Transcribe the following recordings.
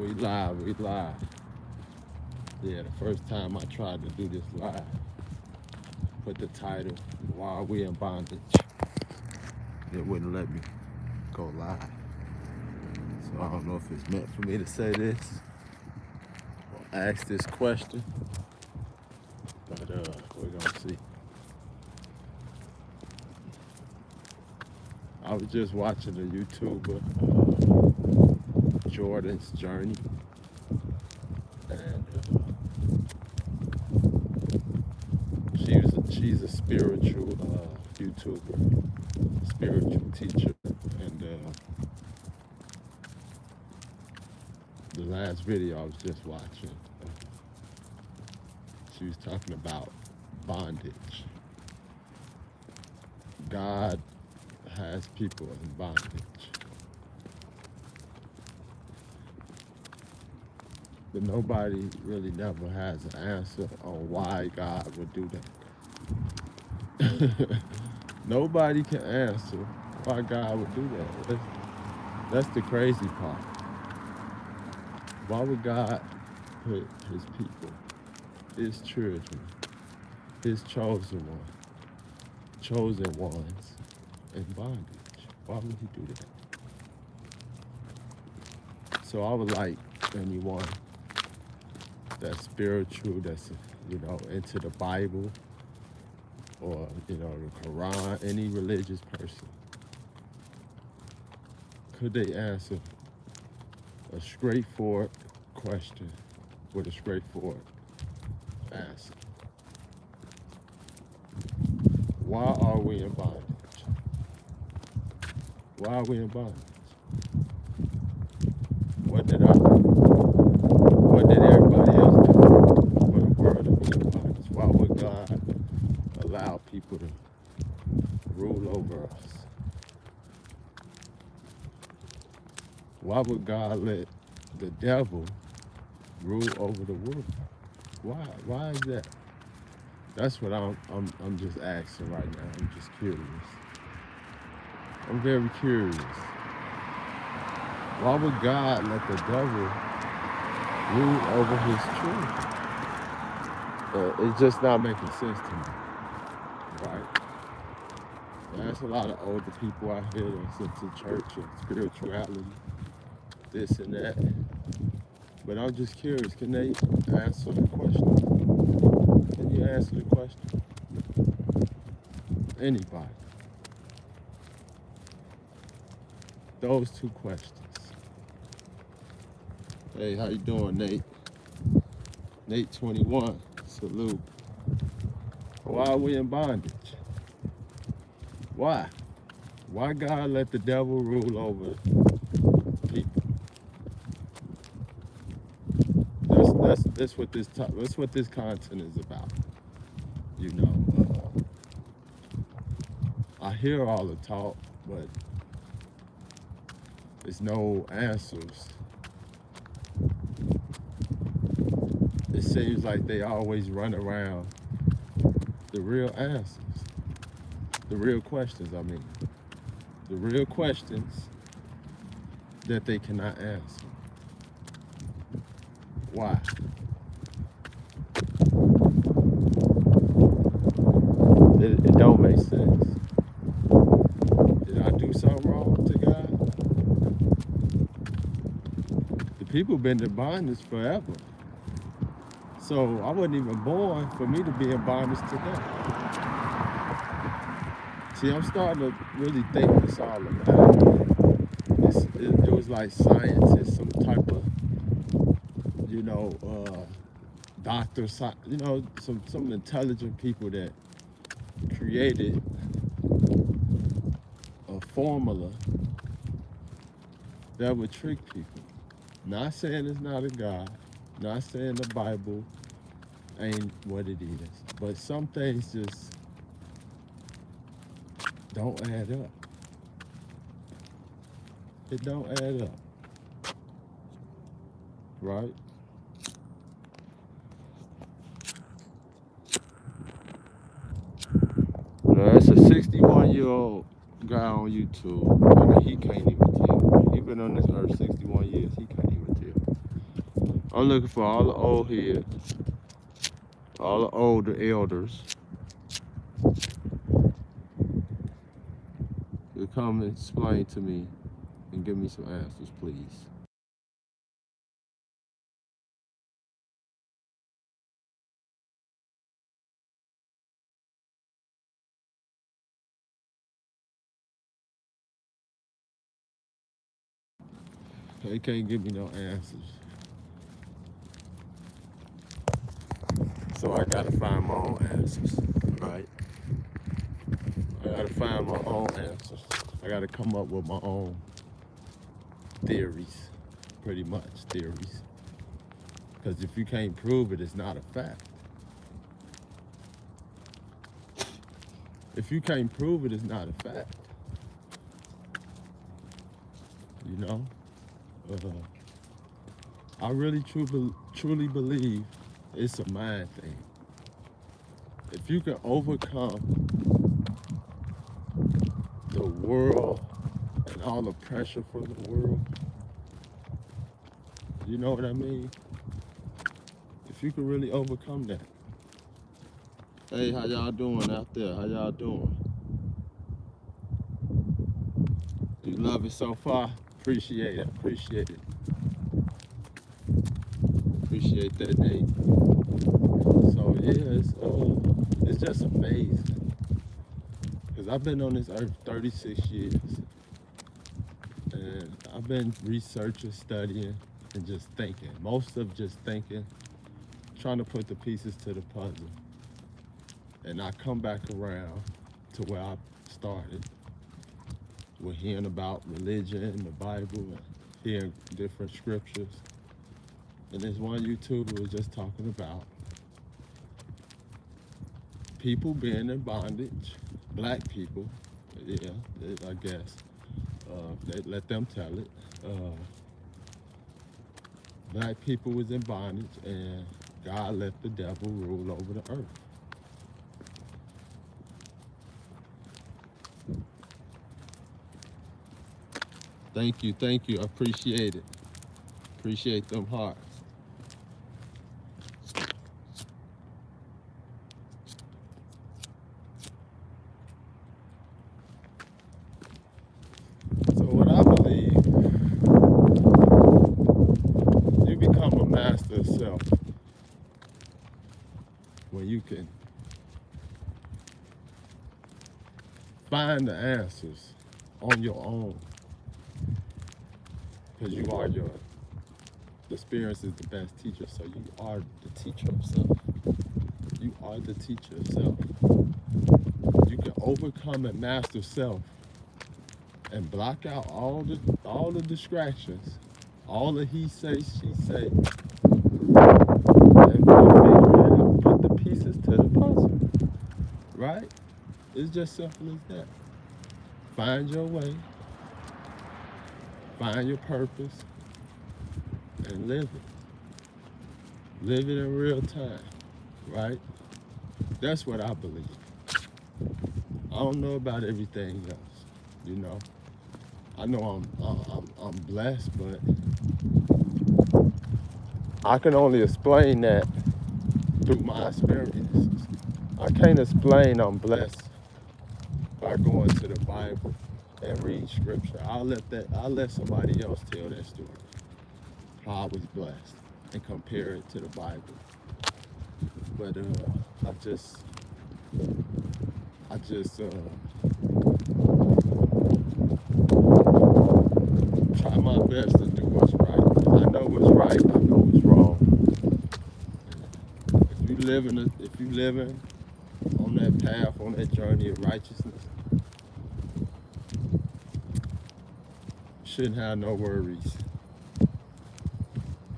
We live, we live. Yeah, the first time I tried to do this live, put the title, Why Are We in Bondage? It wouldn't let me go live. So I don't know if it's meant for me to say this or ask this question, but we're gonna see. I was just watching a YouTuber, Jordan's Journey, and she's a spiritual YouTuber, spiritual teacher, and the last video I was just watching, she was talking about bondage. God has people in bondage, but nobody really never has an answer on why God would do that. Nobody can answer why God would do that. That's the crazy part. Why would God put his people, his children, his chosen ones in bondage? Why would he do that? So I would like anyone that's spiritual, that's, into the Bible, or, the Quran, any religious person, could they answer a straightforward question with a straightforward answer? Why are we in bondage? Why are we in bondage? What did everybody else do for the world to be in bondage? Why would God allow people to rule over us? Why would God let the devil rule over the world? Why? Why is that? That's what I'm just asking right now. I'm just curious. I'm very curious. Why would God let the devil rule over his children? It's just not making sense to me, right? There's a lot of older people out here that's into church and spirituality, this and that. But I'm just curious, can they answer the question? Can you answer the question? Anybody? Those two questions. Hey, how you doing, Nate? Nate 21, salute. Why are we in bondage? Why? Why God let the devil rule over people? That's what this content is about. I hear all the talk, but there's no answers. It seems like they always run around the real answers, the real questions, the real questions that they cannot answer. Why? It don't make sense. Did I do something wrong to God? The people been in bondage forever. So I wasn't even born for me to be in bondage today. See, I'm starting to really think it's all about. It was like science. It's some type of, doctor, some intelligent people that created a formula that would trick people. Not saying it's not a God, not saying the Bible ain't what it is, but some things just don't add up. It don't add up, right? That's a 61-year-old guy on YouTube, and he can't even tell. He been on this earth 61 years, he can't even tell. I'm looking for all the old heads, all the older elders to come and explain to me and give me some answers, please. They can't give me no answers. So I gotta find my own answers, right? I gotta find my own answers. I gotta come up with my own theories, pretty much theories. Because if you can't prove it, it's not a fact. If you can't prove it, it's not a fact. You know? I really truly believe it's a mind thing. If you can overcome the world and all the pressure from the world, you know what I mean? If you can really overcome that. Hey, how y'all doing out there? How y'all doing? You love it so far? Appreciate it, appreciate it. Appreciate that, Nate. So yeah, it's just amazing. Because I've been on this earth 36 years. And I've been researching, studying, and just thinking. Most of just thinking, trying to put the pieces to the puzzle. And I come back around to where I started. We're hearing about religion, the Bible, and hearing different scriptures. And there's one YouTuber who was just talking about people being in bondage, black people, yeah, I guess. They let them tell it. Black people was in bondage and God let the devil rule over the earth. Thank you, I appreciate it. Appreciate them hearts. So what I believe, you become a master of self when you can find the answers on your own. Because you are the experience is the best teacher, so you are the teacher of self. You are the teacher of self. You can overcome and master self and block out all the distractions, all the he say, she say, and figure it out, put the pieces to the puzzle, right? It's just simple as that. Find your way, find your purpose, and live it. Live it in real time, right? That's what I believe. I don't know about everything else, you know. I know I'm blessed, but I can only explain that through my experiences. I can't explain I'm blessed by going to the Bible and read scripture. I'll let somebody else tell that story. How I was blessed and compare it to the Bible. But I just try my best to do what's right. I know what's right. I know what's wrong. If you living on that path, on that journey of righteousness, you shouldn't have no worries.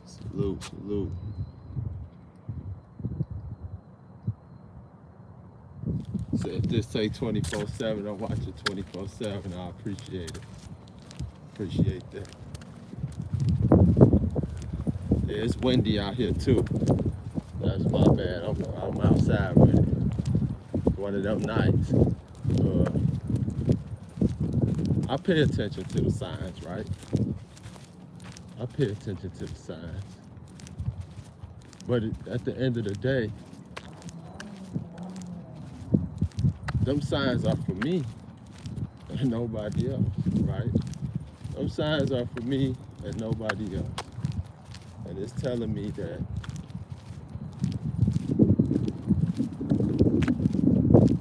Salute, salute. So if this take 24/7, I'll watch it 24/7. I appreciate it. Appreciate that. Yeah, it's windy out here too. That's my bad. I'm outside with it. One of them nights. I pay attention to the signs, right? I pay attention to the signs. But at the end of the day, them signs are for me and nobody else, right? Them signs are for me and nobody else. And it's telling me that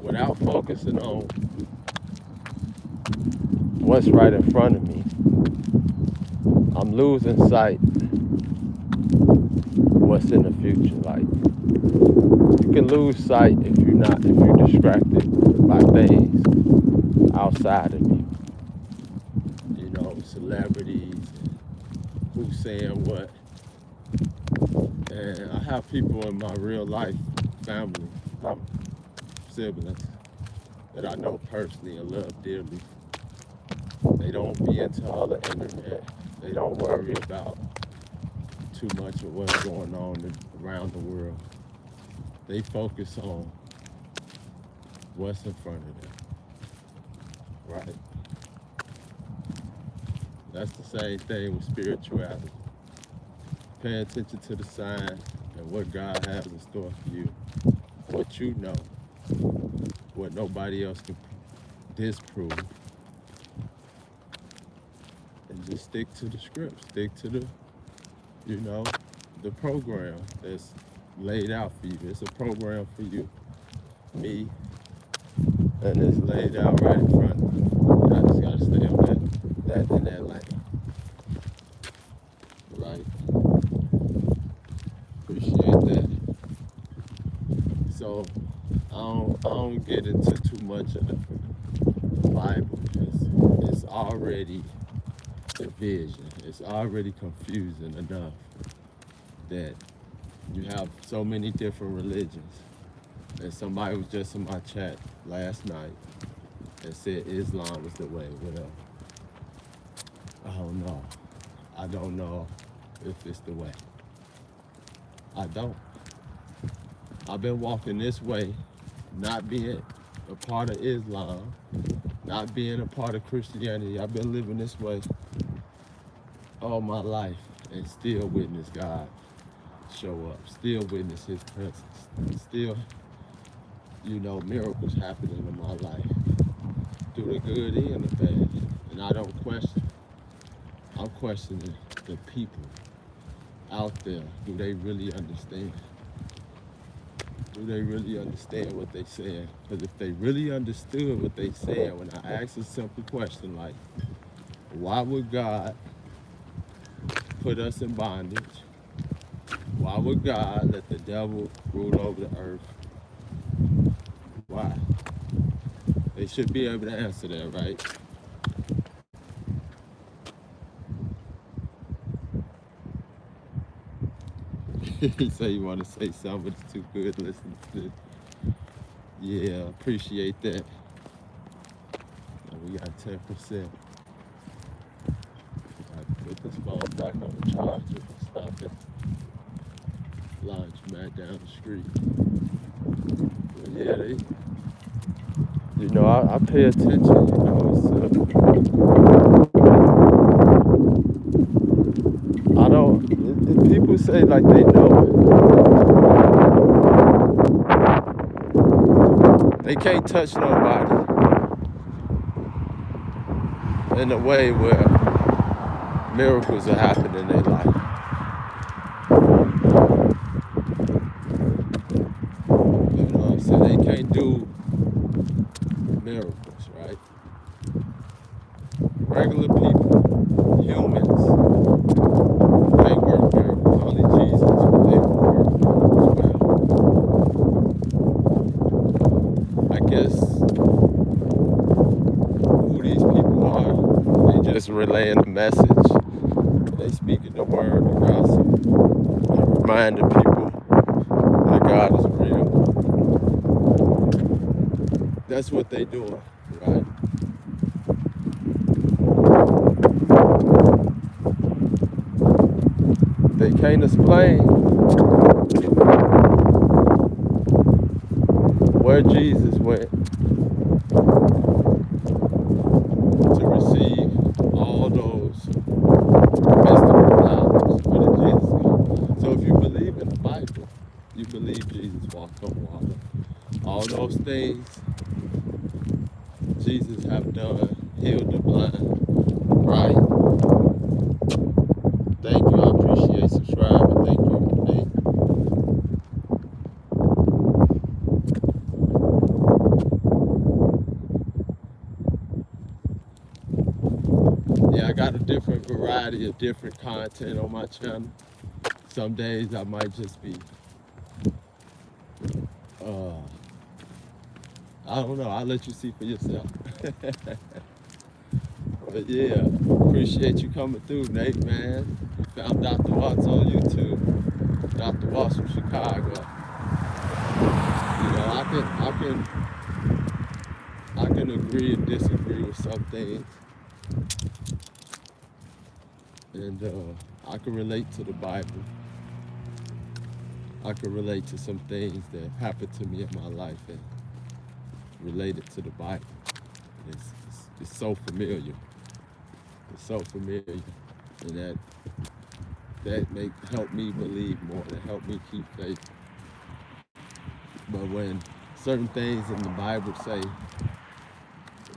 without focusing on what's right in front of me, I'm losing sight what's in the future. Like, you can lose sight if you're distracted by things outside of you. You know, celebrities, who's saying what. And I have people in my real life family, siblings, that I know personally and love dearly. They don't be into all the internet. They don't worry about too much of what's going on around the world. They focus on what's in front of them, right? That's the same thing with spirituality. Pay attention to the sign and what God has in store for you. What you know, what nobody else can disprove. And just stick to the script, stick to the, the program that's laid out for you. It's a program for you, me, and it's laid out right in front of you. I just gotta stay on that in that lane. Right? Appreciate that. So I don't get into too much of the Bible because it's already division. It's already confusing enough that you have so many different religions. And somebody was just in my chat last night and said Islam is the way, whatever. I don't know. I don't know if it's the way. I don't. I've been walking this way, not being a part of Islam, not being a part of Christianity. I've been living this way all my life and still witness God show up, still witness his presence, still, miracles happening in my life, through the good and the bad. And I don't question. I'm questioning the people out there. Do they really understand? Do they really understand what they saying? Because if they really understood what they said, when I asked a simple question like, why would God put us in bondage? Why would God let the devil rule over the earth? Why? They should be able to answer that, right? He say you want to say something, but it's too good listening to. Yeah, appreciate that. And we got 10%. I put this phone back on the charger and stop it. Laundromat down the street. But yeah, I pay attention, I don't, if people say like they know it, they can't touch nobody in a way where miracles are happening in their life. You know what I'm saying? They can't do miracles, right? Regular people, humans, they work miracles. Only Jesus was able to work miracles well. I guess who these people are, they just relaying the message. They speaking the word, the gospel, and reminding people that God is real. That's what they doing, right? They can't explain where Jesus went to receive all those mystical powers. Where did Jesus go? So if you believe in the Bible, walk on water. All those things Jesus have done, healed the blind, right? Thank you. I appreciate subscribing. Thank you, Nate. Yeah, I got a different variety of different content on my channel. Some days I might just be, I don't know. I'll let you see for yourself. But yeah, appreciate you coming through, Nate, man. You found Dr. Waltz on YouTube. Dr. Waltz from Chicago. You know, I can agree and disagree with some things. And I can relate to the Bible. I can relate to some things that happened to me in my life and related to the Bible. It's so familiar. It's so familiar. And that help me believe more, that help me keep faith. But when certain things in the Bible say,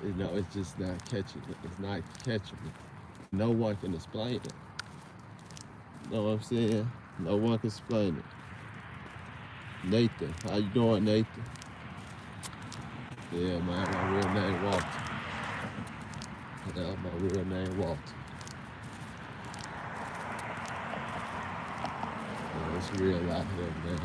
you know, it's just not catching it. It's not catching me. No one can explain it. You know what I'm saying? No one can explain it. Nathan, how you doing, Nathan? Yeah, man, my real name Waltz. Yeah, my real name Waltz. Yeah, it's real out here, man.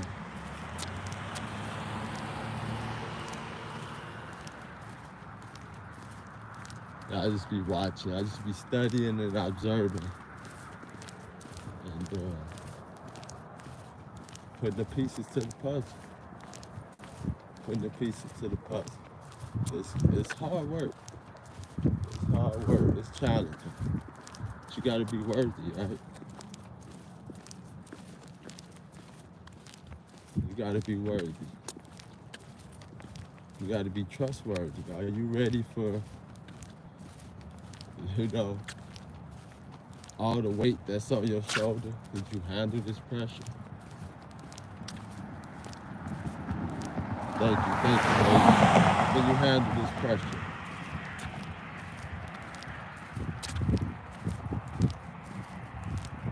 I just be watching. I just be studying and observing. And putting the pieces to the puzzle. Putting the pieces to the puzzle. It's hard work. It's hard work. It's challenging. But you gotta be worthy, right? You gotta be worthy. You gotta be trustworthy. Are you ready for, you know, all the weight that's on your shoulder? Did you handle this pressure? Thank you, baby. Can you handle this pressure?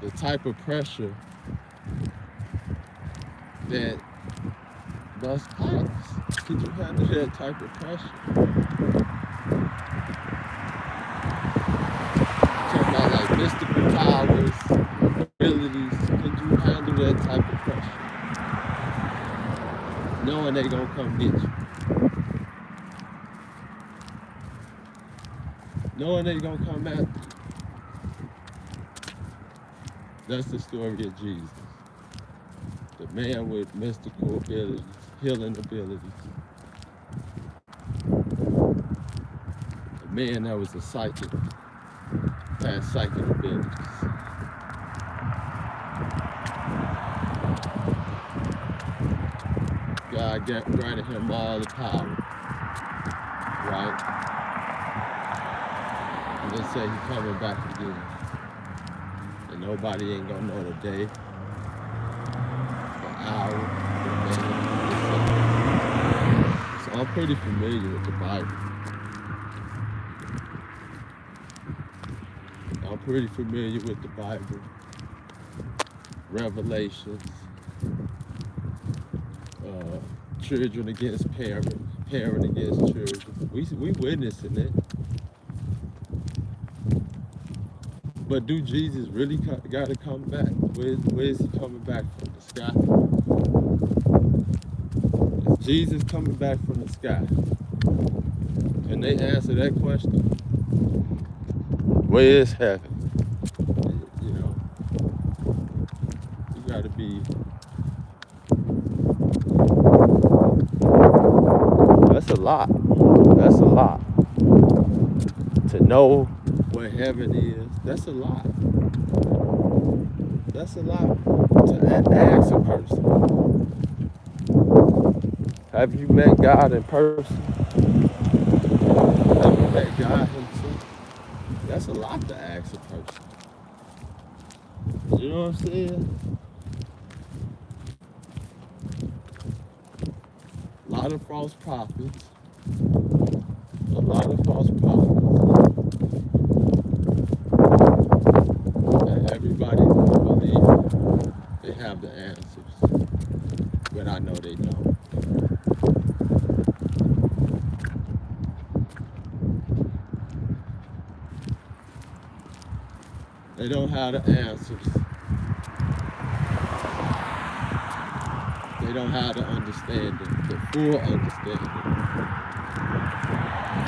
The type of pressure that busts pipes. Could you handle that type of pressure? Talking about like mystical powers, abilities. Could you handle that type of pressure? Knowing they gonna come get you. Knowing they gonna come after you. That's the story of Jesus. The man with mystical abilities, healing abilities. The man that was a psychic, had psychic abilities. God granted him all the power, right? And they say he's coming back again. And nobody ain't gonna know the day, the hour, the minute, the second. So I'm pretty familiar with the Bible. I'm pretty familiar with the Bible, Revelations, children against parent, parent against children. We witnessing it. But do Jesus really got to come back? Where is he coming back from? The sky? Is Jesus coming back from the sky? Can they answer that question? Where is heaven? You know, you got to be. That's a lot. That's a lot. To know what heaven is, that's a lot. That's a lot to ask a person. Have you met God in person? Have you met God himself? That's a lot to ask a person. You know what I'm saying? lot of false prophets, a lot of false prophets, and everybody believes they have the answers, but I know they don't. They don't have the answers. They don't have the understanding, the full understanding,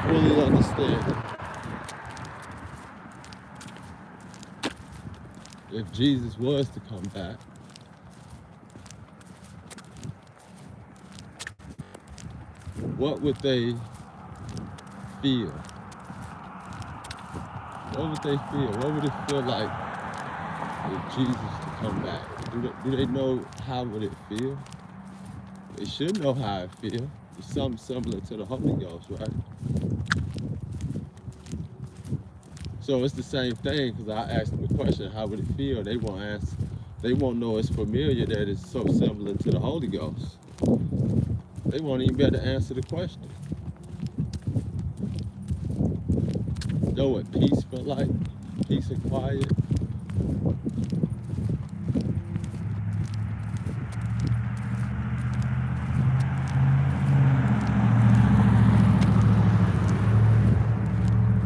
fully understanding. If Jesus was to come back, what would they feel? What would they feel? What would it feel like if Jesus to come back? Do they know how would it feel? They should know how it feels. It's something similar to the Holy Ghost, right? So it's the same thing, because I asked them the question, how would it feel? They won't answer. They won't know it's familiar that it's so similar to the Holy Ghost. They won't even be able to answer the question. Know what peace felt like? Peace and quiet.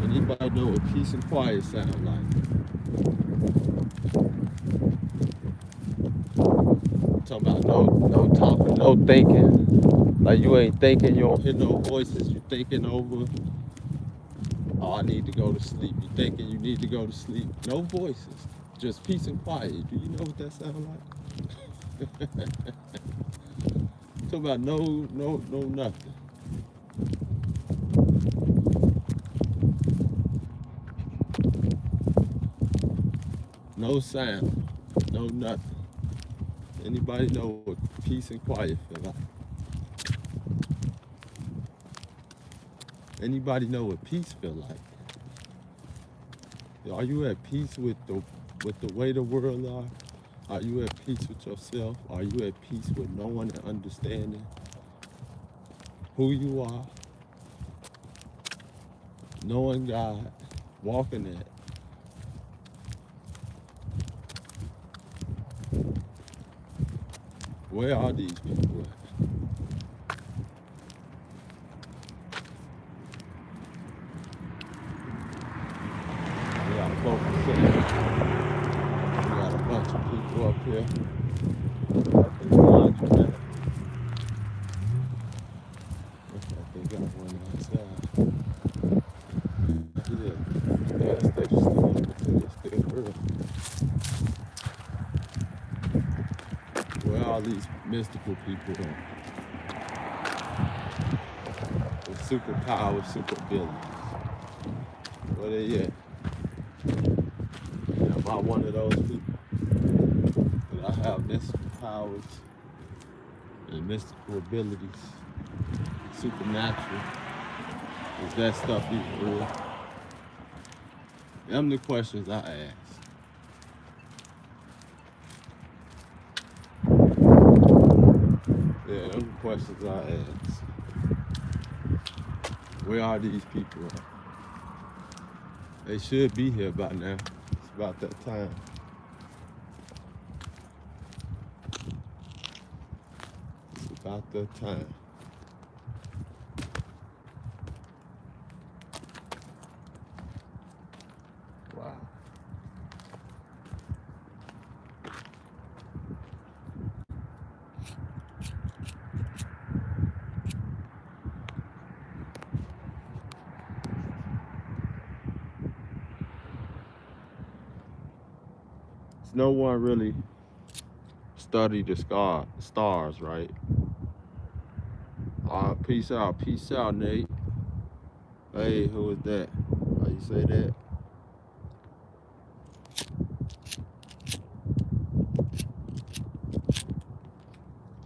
Anybody know what peace and quiet sound like? Talking about no talking, no thinking. Like you ain't thinking, you don't hear no voices, you thinking over. Oh, I need to go to sleep. You thinking you need to go to sleep. No voices. Just peace and quiet. Do you know what that sound like? Talking about no nothing. No sound. No nothing. Anybody know what peace and quiet feel like? Anybody know what peace feel like? Are you at peace with the way the world are? Are you at peace with yourself? Are you at peace with knowing and understanding who you are? Knowing God, walking it. Where are these people at? We got a focus in. We got a bunch of people up here. Up in the laundromat. Looks like they got one outside. Yeah, gas station still open till it's still early. Where are these mystical people at? With superpowers, super abilities. Where they at? Am I one of those people? That I have mystical powers and mystical abilities, supernatural? Is that stuff even real? Them the questions I ask. Yeah, them the questions I ask. Where are these people at? They should be here by now. It's about that time. It's about that time. Wow. No one really studied the stars, right? Peace out, Nate. Hey, who is that? How you say that?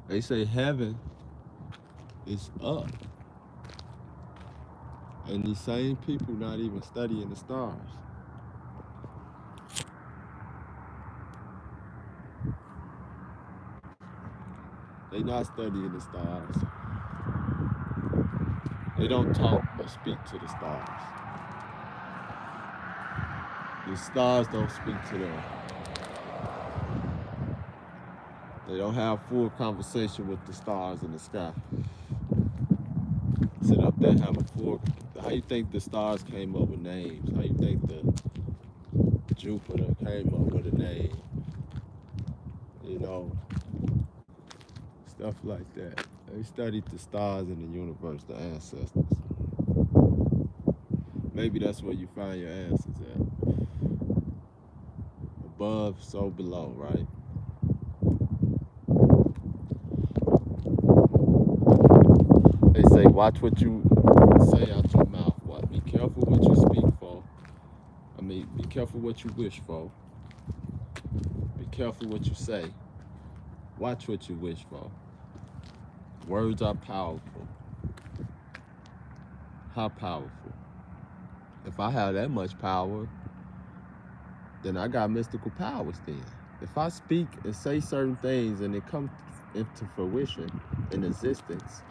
They say heaven is up, and these same people not even studying the stars. They not studying the stars. They don't talk or speak to the stars. The stars don't speak to them. They don't have full conversation with the stars in the sky. Sit up there and have a full. How you think the stars came up with names? How you think the Jupiter came up with a name? You know, stuff like that. They studied the stars in the universe, the ancestors. Maybe that's where you find your answers at. Above, so below, right? They say, watch what you say out your mouth. What? Be careful what you speak for. Be careful what you wish for. Be careful what you say. Watch what you wish for. Words are powerful. How powerful? If I have that much power, then I got mystical powers then. If I speak and say certain things and it comes into fruition in existence,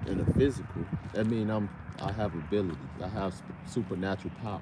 in the physical, that means I have abilities. I have supernatural powers.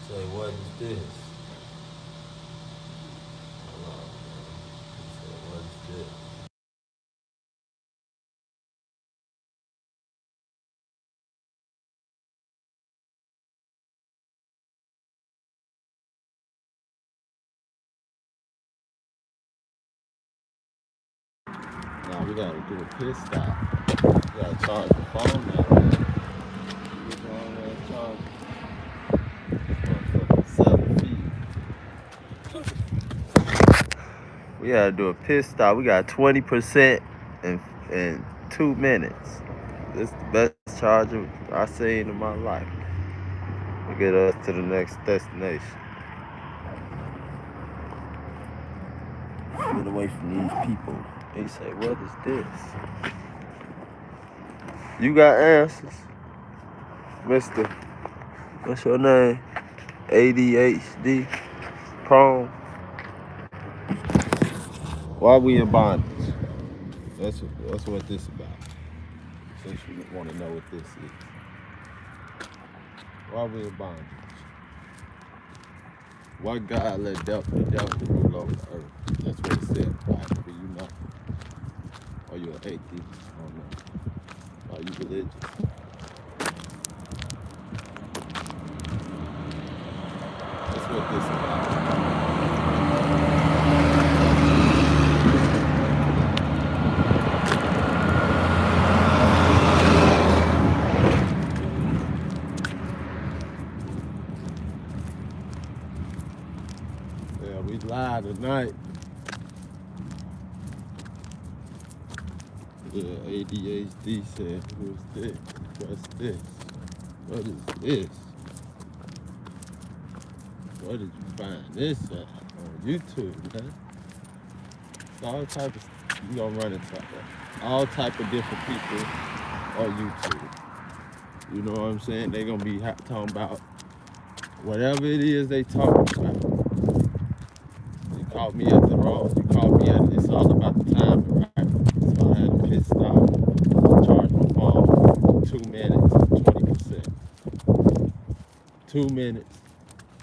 Say, what is this? Hold on. Say, what is this? Now we gotta do a pit stop. We gotta charge the phone now. We going to charge for 7 feet. We gotta do a pit stop. We got 20% in 2 minutes. This is the best charger I've seen in my life to get us to the next destination. Get away from these people. They say, what is this? You got answers, Mr. What's your name? ADHD prone. Why we in bondage? That's what this about. Since you want to know what this is. Why we in bondage? Why God let the devil rule over the earth? That's what it said. Why? Do you know? Are you an atheist? I don't know. Are you religious? That's what this is about. Yeah, we live tonight. Yeah, ADHD said, who's this? What's this? What is this? Where did you find this at? On YouTube, man. It's all type of, you gonna run into that. All type of different people on YouTube. You know what I'm saying? They gonna be talking about whatever it is they talking about. You caught me at the wrong. You caught me at, it's all about the timing, right? So I had to pit stop, charge my phone, 2 minutes, 20%. 2 minutes,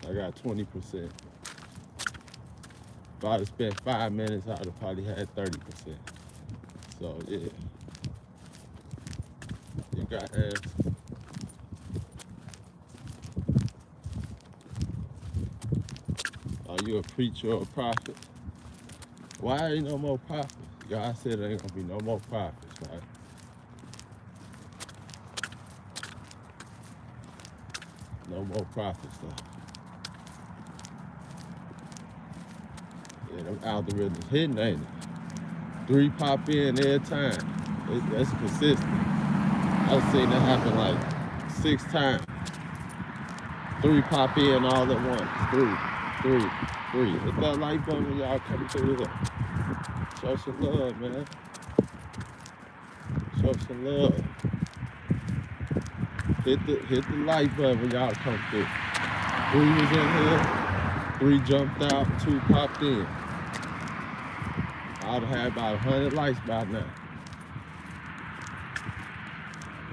I got 20%. If I'd have spent 5 minutes, I'd have probably had 30%. So yeah, you got answers. Are you a preacher or a prophet? Why ain't no more prophets? God said there ain't gonna be no more prophets, right? No more prophets though. Yeah, them algorithms hitting, ain't it? 3 pop in every time. That's persistent. I've seen that happen like 6 times. 3 pop in all at once. 3. Hit that like button when y'all come through here. Show some love, man. Show some love. Hit the like button when y'all come through. 3 was in here. 3 jumped out. 2 popped in. I'd have had about 100 likes by now.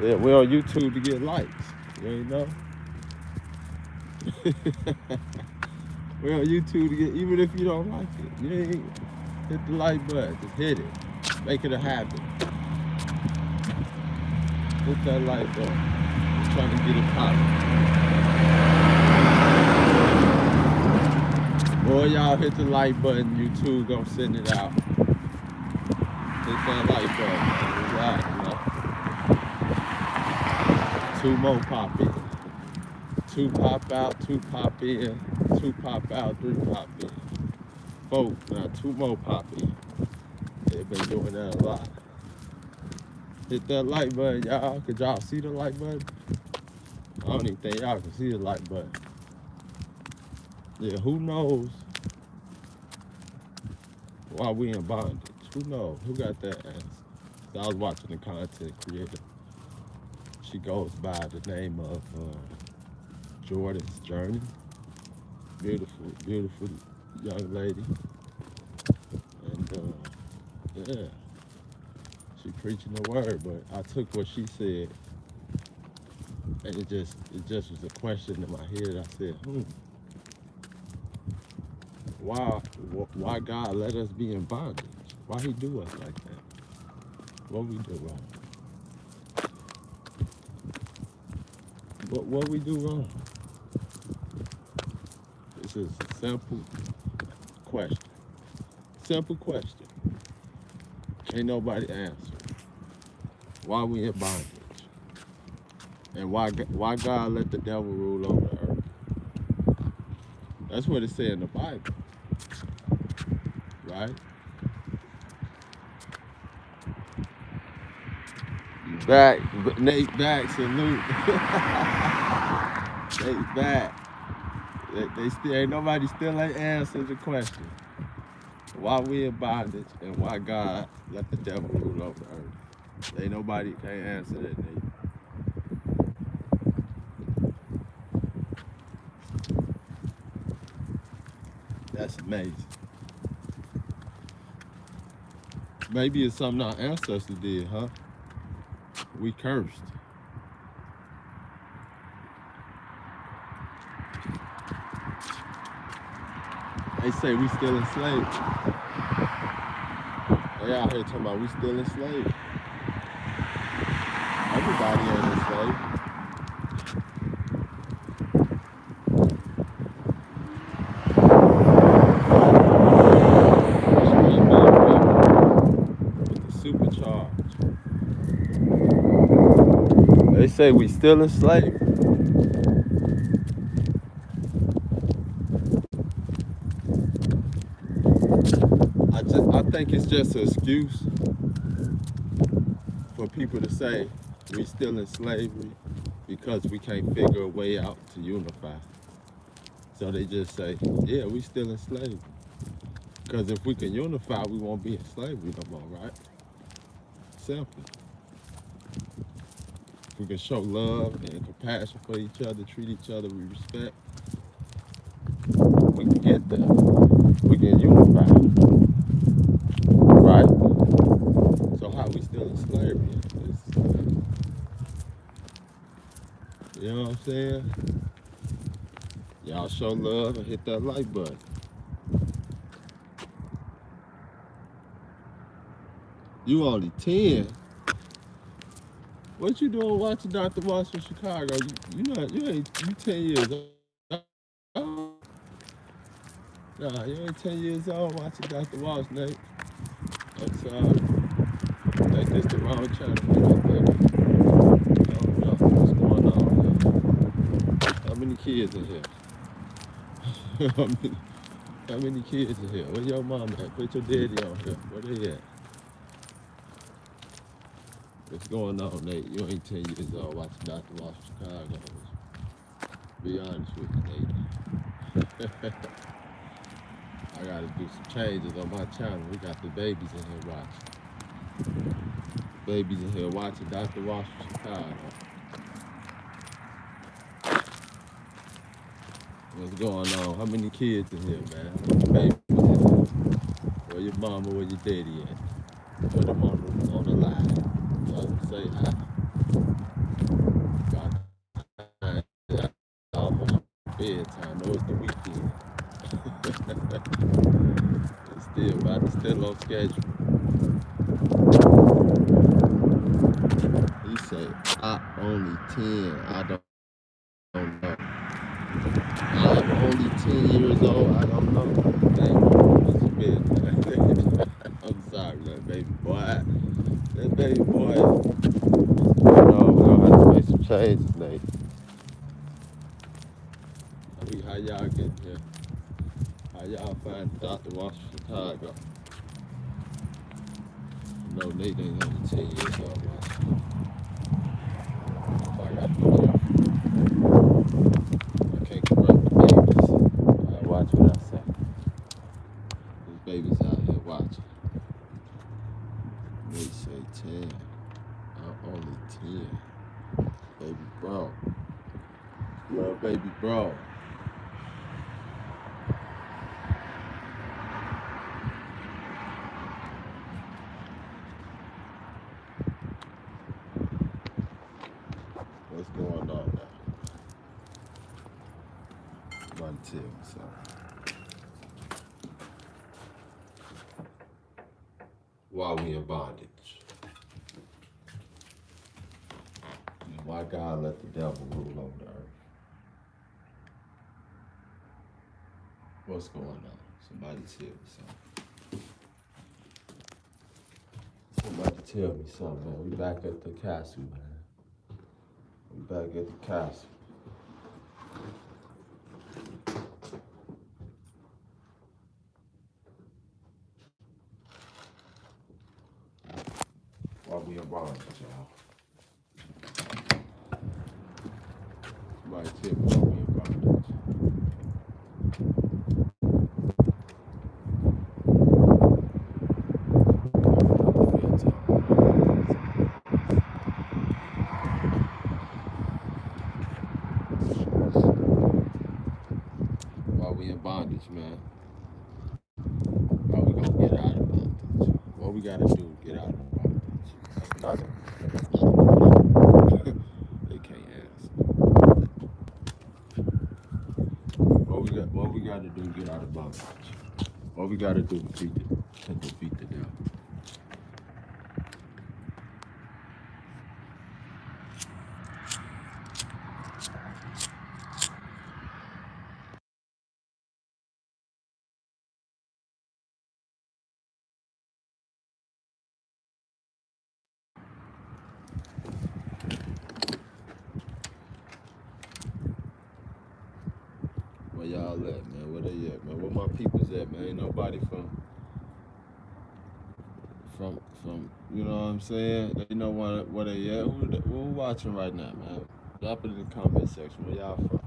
Yeah, we're on YouTube to get likes. You ain't know? We're on YouTube to get, even if you don't like it, you ain't hit the like button. Just hit it. Make it a habit. Hit that like button. I'm trying to get it popping. Boy, y'all hit the like button. YouTube gonna send it out. Hit that like button. Right, 2 more pop in. 2 pop out, 2 pop in, 2 pop out, 3 pop in. 4, now 2 more pop in. They've been doing that a lot. Hit that like button, y'all. Could y'all see the like button? I don't even think y'all can see the like button. Yeah, who knows why we in bondage? Who knows? Who got that answer? So I was watching the content creator. She goes by the name of Jordan's Journey. Beautiful, beautiful young lady. And yeah, she preaching the word, but I took what she said and it just was a question in my head. I said, why God let us be in bondage? Why he do us like that? What we do wrong? What we do wrong? This is a simple question. Simple question. Ain't nobody answer. Why we in bondage? And why God let the devil rule over the earth? That's what it said in the Bible. Right? Nate back, salute. Nate back. They still ain't nobody still ain't answered the question. Why we in bondage and why God let the devil rule over the earth? Ain't nobody can't answer that, Nate. That's amazing. Maybe it's something our ancestors did, huh? We cursed. They say we still enslaved. They out here talking about we still enslaved. Everybody ain't enslaved. With the supercharge. They say we still enslaved. I think it's just an excuse for people to say we still in slavery because we can't figure a way out to unify. So they just say, yeah, we still in slavery. Because if we can unify, we won't be in slavery no more, right? Simple. If we can show love and compassion for each other, treat each other with respect, we can get there. We can unify. Right? So how we still in slavery? You know what I'm saying? Y'all show love and hit that like button. You only 10. What you doing watching Dr. Waltz from Chicago? You 10 years old. Nah, you ain't 10 years old watching Dr. Waltz, Nate. I'm sorry. I think this the wrong channel. I don't know what's going on here. How many kids in here? How many kids in here? Where your mom at? Put your daddy on here. Where they at? What's going on, Nate? You ain't 10 years old watching Dr. Waltz from Chicago. Be honest with you, Nate. I gotta do some changes on my channel. We got the babies in here watching. Babies in here watching Dr. Waltz from Chicago. What's going on? How many kids in here, man? How many babies in here? Where your mama, where your daddy at? Put them on the line. Say hi. Got almost bedtime. Know it's the weekend. It's still on schedule. He said, I only 10. I don't know. I'm only 10 years old. I don't know. Dang, it's bedtime. I'm sorry, that baby boy. That baby boy. No, we're gonna have to make some changes, Nate. How y'all get here? How y'all find Dr. Waltz from Chicago? No, Nate ain't only 10 years old. So I gotta be careful. I can't corrupt the babies. I watch what I say. These babies out here watching. They say 10. I'm only 10. Baby bro. Little baby bro. What's going on now? Somebody tell me something. Why we in bondage? Why God let the devil rule over the earth? What's going on? Somebody tell me something. Somebody tell me something, man. We back at the castle, man. We back at the castle. Why we in bondage, y'all? Somebody tell me why we in bondage. Why we in bondage, man? How we gonna get out of bondage? What we gotta do to get out of bondage? That's nothing. They can't answer. What we gotta do to get out of bondage? What we gotta do to defeat the devil? Where y'all at, man? Where they at, man? Where my people's at, man? Ain't nobody from, you know what I'm saying? They know where they at. Who watching right now, man? Drop it in the comment section. Where y'all from?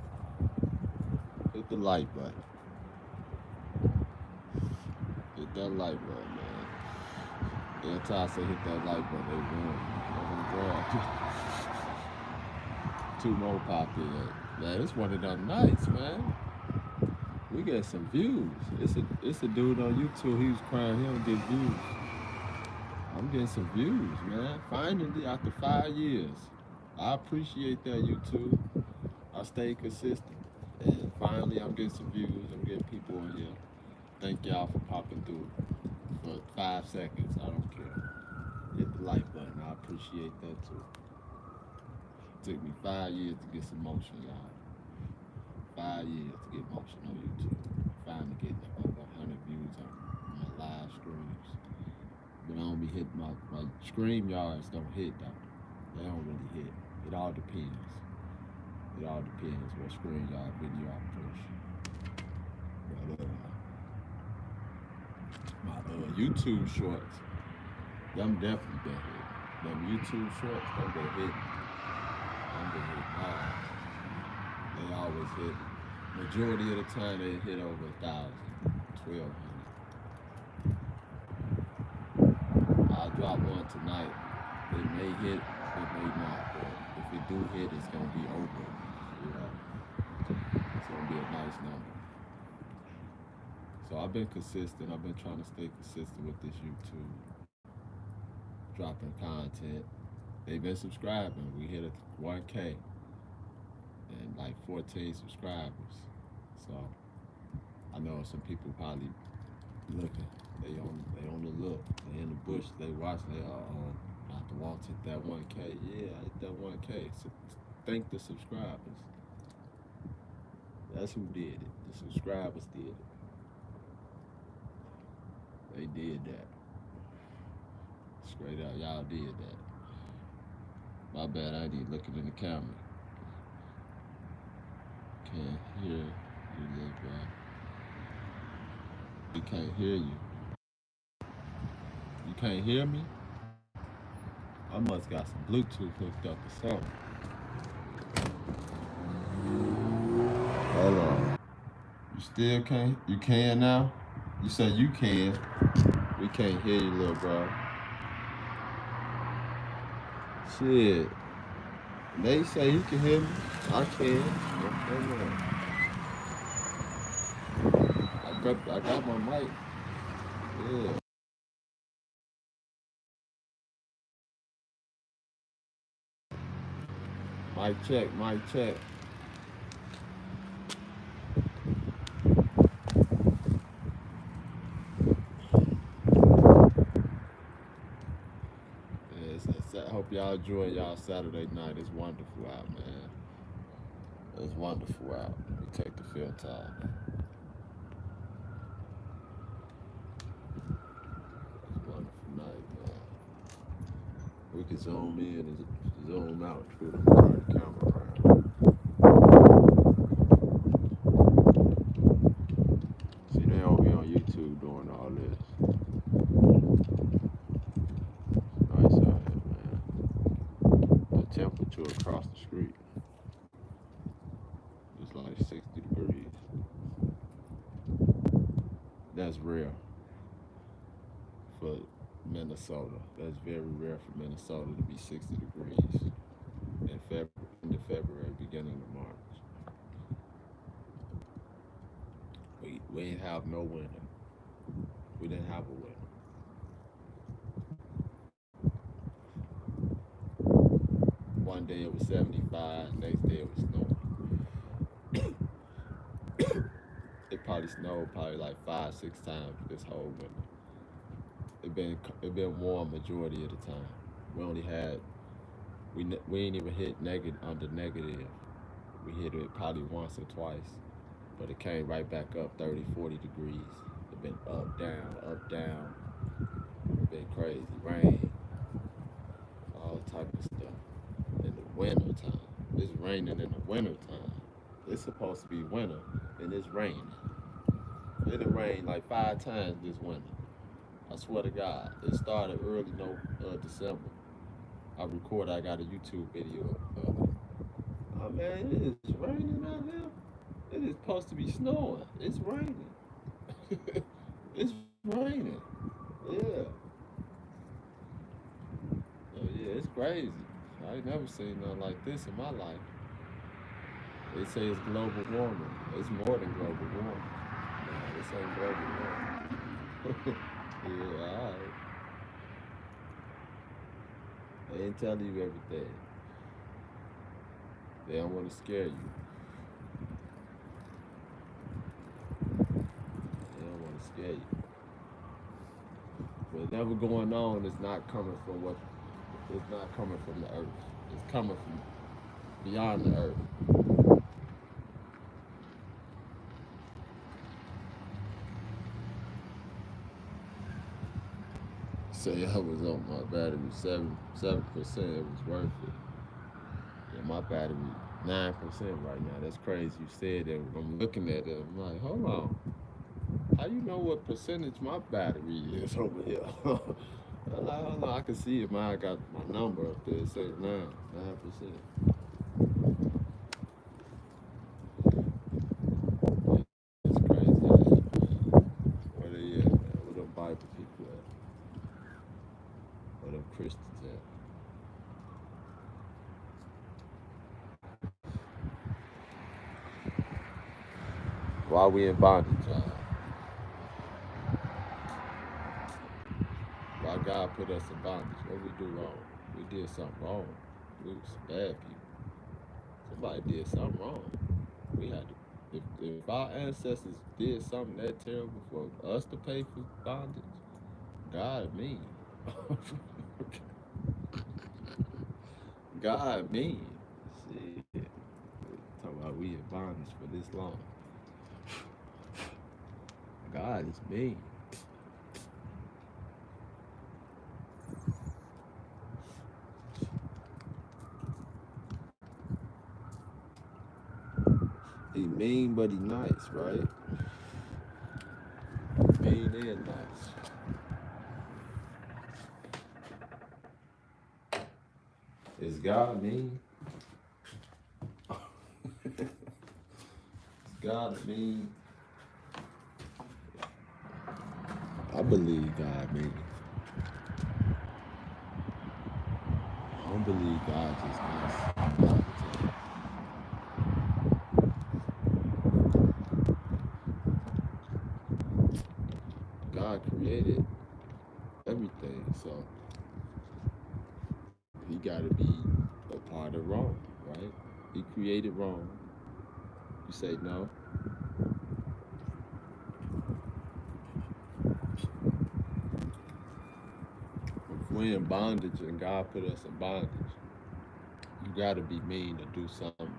Hit the like button. Hit that like button, man. Yeah, Ty say hit that like button. They won. Two more popped in. Man, it's one of them nights, man. We get some views. It's a dude on YouTube. He was crying. He don't get views. I'm getting some views, man. Finally, after 5 years. I appreciate that, YouTube. I stay consistent. And Finally, I'm getting some views. I'm getting people on here. Thank y'all for popping through for 5 seconds. I don't care. Hit the like button. I appreciate that too. It took me 5 years to get some motion, y'all. 5 years to get motion on YouTube. Finally getting over 100 views on my live streams. But I don't be hitting my stream yards don't hit though. They don't really hit. It all depends. It all depends what screen yard video I push. But my YouTube shorts, them definitely been hit. Them YouTube shorts, them been hitting. Them been hitting hard. They always hit. Majority of the time they hit over 1,000, 1,200. I'll drop one tonight. It may hit, it may not. But if it do hit, it's gonna be over. You know, it's gonna be a nice number. So I've been consistent. I've been trying to stay consistent with this YouTube, dropping content. They've been subscribing. We hit a 1K and like 14 subscribers. So I know some people probably looking. They on the look. They in the bush. They watching. They not the Waltz hit that 1K. Yeah, I hit that 1K. So thank the subscribers. That's who did it. The subscribers did it. They did that. Straight up, y'all did that. My bad, I ain't looking in the camera. Can't hear you, little boy. We can't hear you. You can't hear me? I must got some Bluetooth hooked up or something. Hold on. You still can't? You can now? You said you can. We can't hear you, little bro. Shit. They say you can hear me. I can. I got my mic. Yeah. Mic check, mic check. I hope y'all enjoy y'all Saturday night. It's wonderful out, man. It's wonderful out. Let me take the filter off. It's a wonderful night, man. We can zoom in and zoom out too. Turn the camera around. See, they don't be on YouTube doing all this. Nice out here, man. The temperature across the street is like 60 degrees. That's rare for Minnesota. That's very rare for Minnesota to be 60 degrees in February, beginning of March. We ain't have no winter. We didn't have a winter. One day it was 75, next day it was snowing. It probably snowed like 5-6 times this whole winter. It been warm majority of the time. We only had we ain't even hit under negative. We hit it probably once or twice, but it came right back up 30-40 degrees. It been up down. It been crazy. Rain, all type of stuff. In the winter time, it's raining in the winter time. It's supposed to be winter, and it's raining. It rained like 5 times this winter. I swear to God, it started early December. I got a YouTube video of it. Oh man, it is raining out here. It is supposed to be snowing. It's raining. It's raining. Yeah. Oh yeah, it's crazy. I ain't never seen nothing like this in my life. They say it's global warming. It's more than global warming. Nah, this ain't global warming. Yeah, alright. They ain't telling you everything. They don't want to scare you. whatever going on is not coming from what, it's not coming from the earth. It's coming from beyond the earth. Say I was on my battery 7%, it was worth it. Yeah, my battery 9% right now. That's crazy. You said that. I'm looking at it. I'm like, hold on. How you know what percentage my battery is over here? I'm like, hold on. I can see it. Mine got my number up there. It says 9%. It's crazy. Where they at, man? Where them Bible people at? Where them Christians at? Why we in bondage, y'all? Why God put us in bondage? What we do wrong? We did something wrong. We was some bad people. Somebody did something wrong. We had to. If our ancestors did something that terrible for us to pay for bondage, God mean. God mean. Shit. Talking about we in bondage for this long. God is mean. He mean, but he nice, right? Mean and nice. Is God mean? Is God mean? I believe God mean. I don't believe God just nice. God created everything, so he got to be a part of wrong, right? He created wrong. You say no. If we're in bondage and God put us in bondage, you got to be mean to do something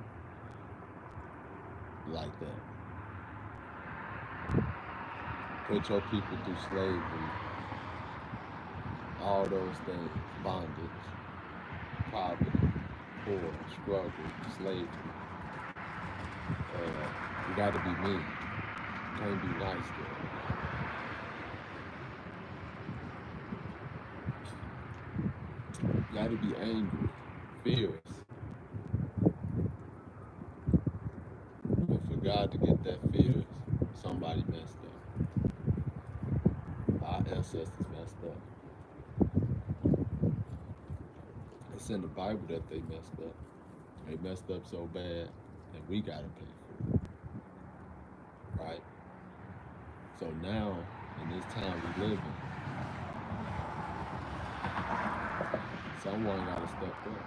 like that. Put your people through slavery, all those things, bondage, poverty, poor, struggle, slavery. You got to be mean. You can't be nice there. You got to be angry, fierce. But for God to get that fierce, somebody messed up. Our ancestors messed up. It's in the Bible that they messed up. They messed up so bad that we got to pay for it. Right? So now, in this time we live in, someone got to step up.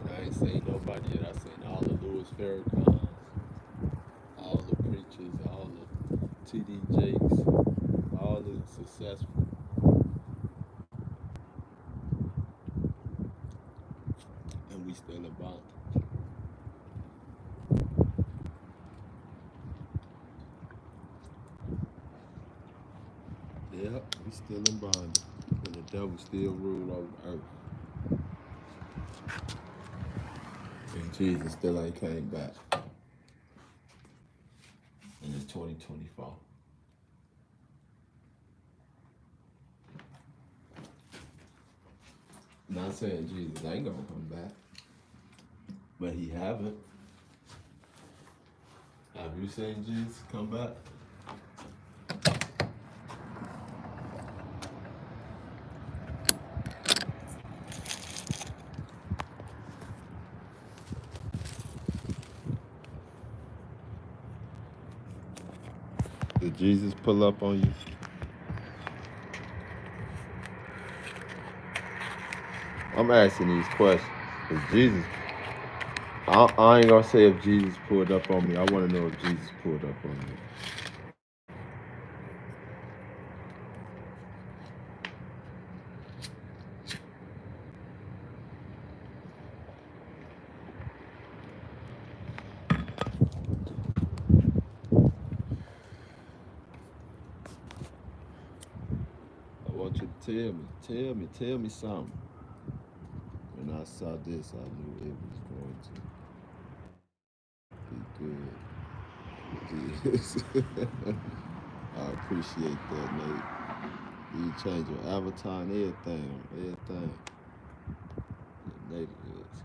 And I ain't saying nobody yet. I seen all the Louis Farrakhan's, all the preachers, all the TD Jakes, all the successful. And we still in bondage. Yep, we still in bondage. And the devil still rule over earth. And Jesus still ain't came back. And it's 2024. Not saying Jesus ain't gonna come back, but he haven't. Have you seen Jesus come back? Did Jesus pull up on you? I'm asking these questions. Cause Jesus, I ain't gonna say if Jesus pulled up on me. I want to know if Jesus pulled up on me. Tell me something. When I saw this, I knew it was going to be good. I appreciate that, Nate. You change your avatar and everything. Everything. Nate is.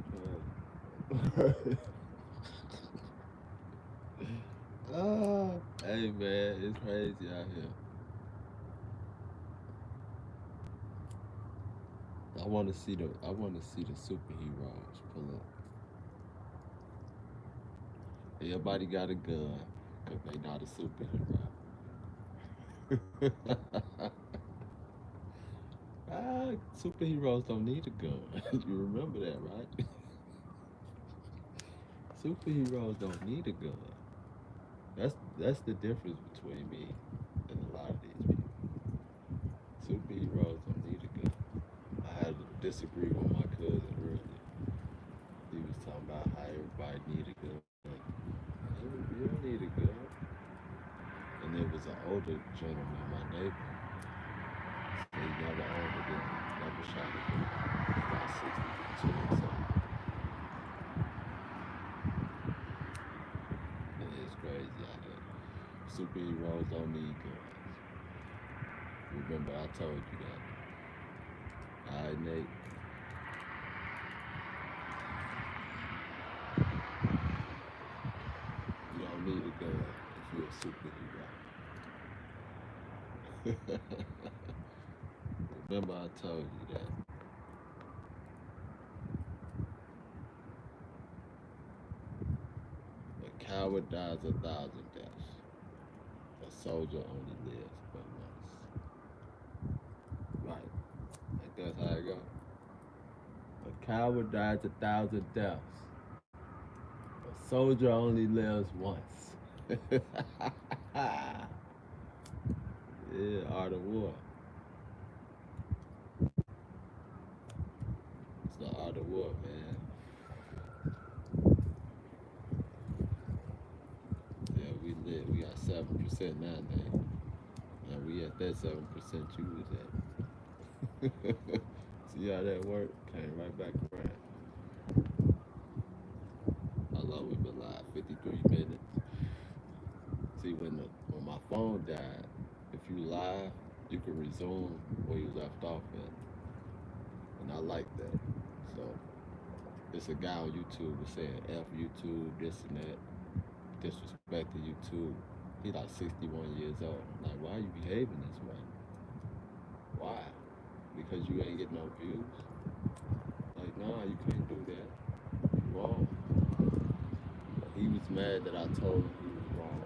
Ah, hey man, it's crazy out here. I want to see the superheroes pull up. Everybody got a gun, cause they not a superhero. Ah, superheroes don't need a gun. You remember that, right? Superheroes don't need a gun. That's the difference between me and a lot of these people. Superheroes don't need a gun. I had to disagree with my cousin earlier. He was talking about how everybody need a gun. You don't need a gun. And it was an older gentleman, my neighbor. So he never owned a gun, never shot a gun. He's about 62 or something. It's crazy out here. Superheroes don't need guns. Remember, I told you that. All right, Nate. You don't need a gun if you're a superhero. Remember, I told you that. A coward dies 1,000 deaths. A soldier only lives but once. Right. Like that's how it goes. A coward dies 1,000 deaths. A soldier only lives once. Yeah, art of war. It's the art of war, man. Yeah, we got 7% now, man. And we at that 7% you was at. See how that worked? Came right back around. How long we been live? 53 minutes. See, when my phone died, if you live, you can resume where you left off at. And I like that. So it's a guy on YouTube was saying F YouTube, this and that, disrespecting YouTube. He like 61 years old. Like, why are you behaving this way? Why? Because you ain't getting no views? Like, nah, you can't do that. You wrong. He was mad that I told him he was wrong.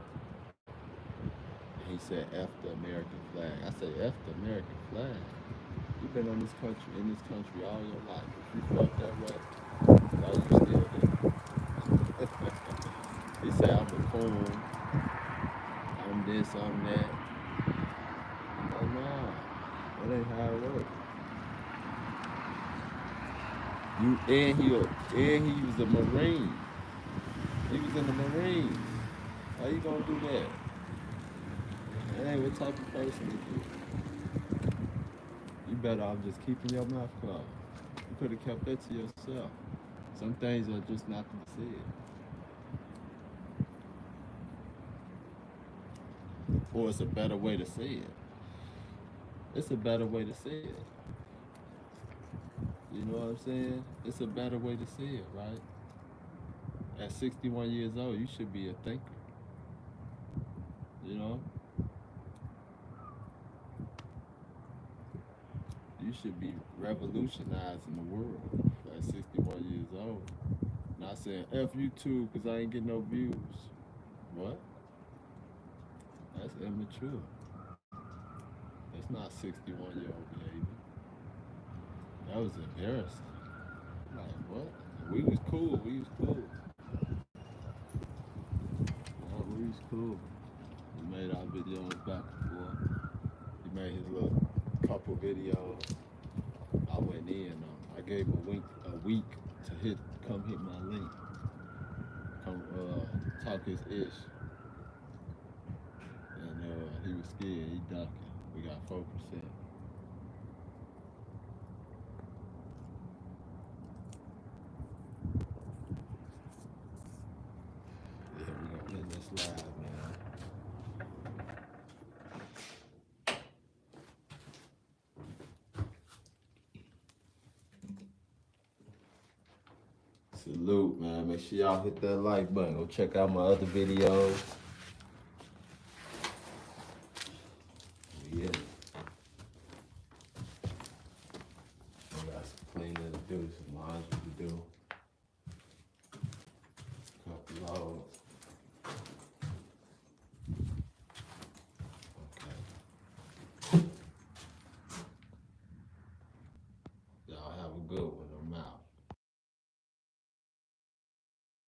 And he said F the American flag. I said F the American flag. You've been on this country in this country all your life. If you felt that way, why you still there? He said I'm a coon, I'm this, I'm that. I'm like, nah, that ain't how it works. You and he was a Marine. He was in the Marines. How you gonna do that? That ain't what type of person you is. You better off just keeping your mouth closed. You could have kept that to yourself. Some things are just not to be said. Or it's a better way to say it. It's a better way to say it. You know what I'm saying? It's a better way to say it, right? At 61 years old, you should be a thinker. You know? You should be revolutionizing the world at 61 years old. Not saying F you too because I ain't getting no views. What? That's immature. That's not 61-year-old behavior. That was embarrassing. Like, what? We was cool. We was cool. Yeah, we was cool. We made our videos back and forth. He made his little couple videos. I went in. I gave him a week to come hit my link, come talk his ish, and he was scared. He ducking. We got 4%. Salute, man. Make sure y'all hit that like button. Go check out my other videos. Yeah. I got some cleaning to do, some laundry to do. Couple loads. Okay. Y'all have a good one. I'm out.